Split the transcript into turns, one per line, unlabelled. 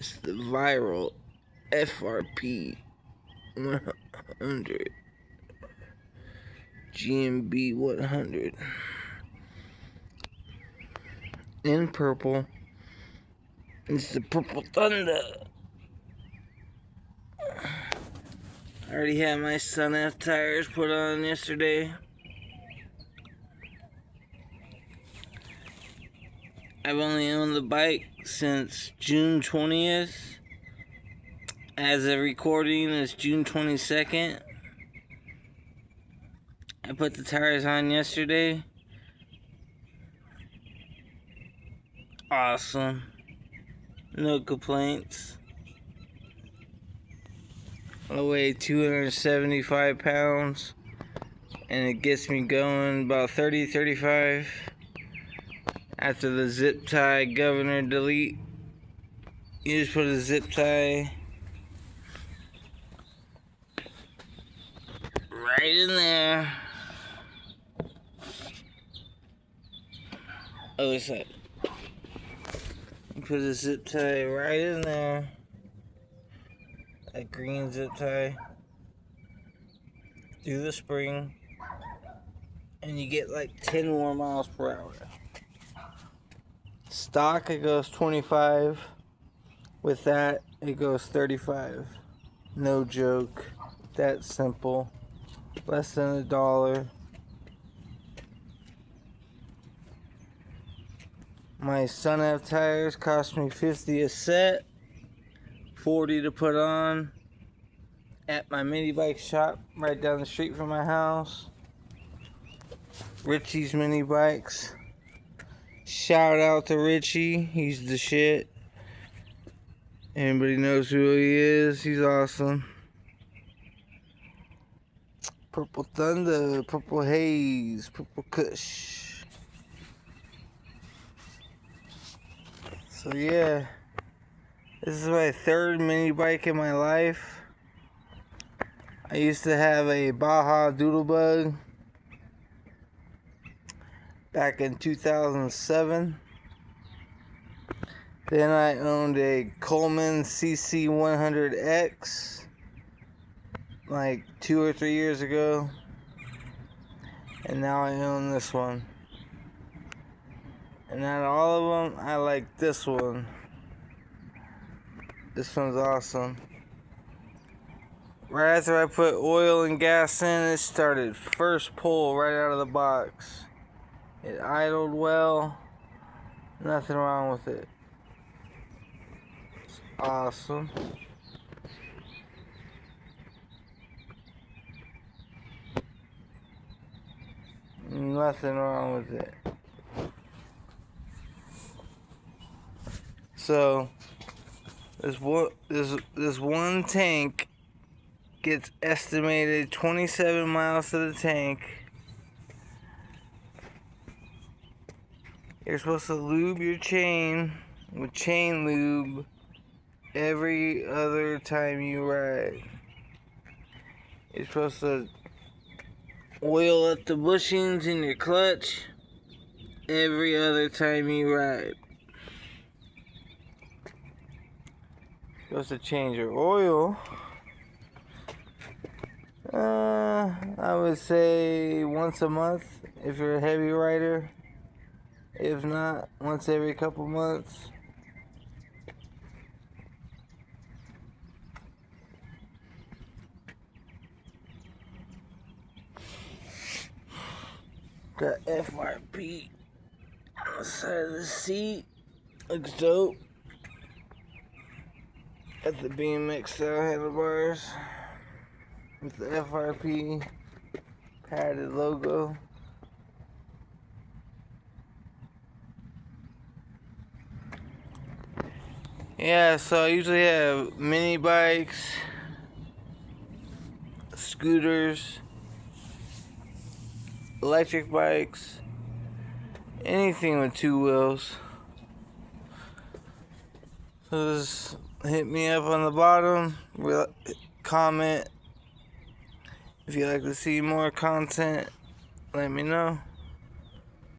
It's the viral FRP 100 GMB 100 in purple. It's the Purple Thunder. I already had my Sun F tires put on yesterday. I've only owned the bike since June 20th. As of recording, it's June 22nd. I put the tires on yesterday. Awesome. No complaints. I weigh 275 pounds. And it gets me going about 35. After the zip tie governor delete, you just put a zip tie right in there. Other side. You put a zip tie right in there. That green zip tie. Through the spring. And you get like 10 more miles per hour. Stock, it goes 25. With that, it goes 35. No joke. That simple. Less than $1. My Sun F tires cost me $50 a set. $40 to put on. At my mini bike shop right down the street from my house. Richie's Mini Bikes. Shout out to Richie, he's the shit. Anybody knows who he is, he's awesome. Purple Thunder, Purple Haze, Purple Kush. So yeah, this is my third mini bike in my life. I used to have a Baja Doodlebug back in 2007. Then I owned a Coleman CC100X like 2 or 3 years ago. And now I own this one. And out of all of them, I like this one. This one's awesome. Right after I put oil and gas in, it started first pull right out of the box. It idled well. Nothing wrong with it. It's awesome. Nothing wrong with it. So this one tank gets estimated 27 miles to the tank. You're supposed to lube your chain with chain lube every other time you ride. You're supposed to oil up the bushings in your clutch every other time you ride. You're supposed to change your oil. I would say once a month if you're a heavy rider. If not, once every couple months. Got FRP on the side of the seat. Looks dope. Got the BMX style handlebars with the FRP padded logo. Yeah, so I usually have mini bikes, scooters, electric bikes, anything with 2 wheels. So just hit me up on the bottom, comment. If you'd like to see more content, let me know.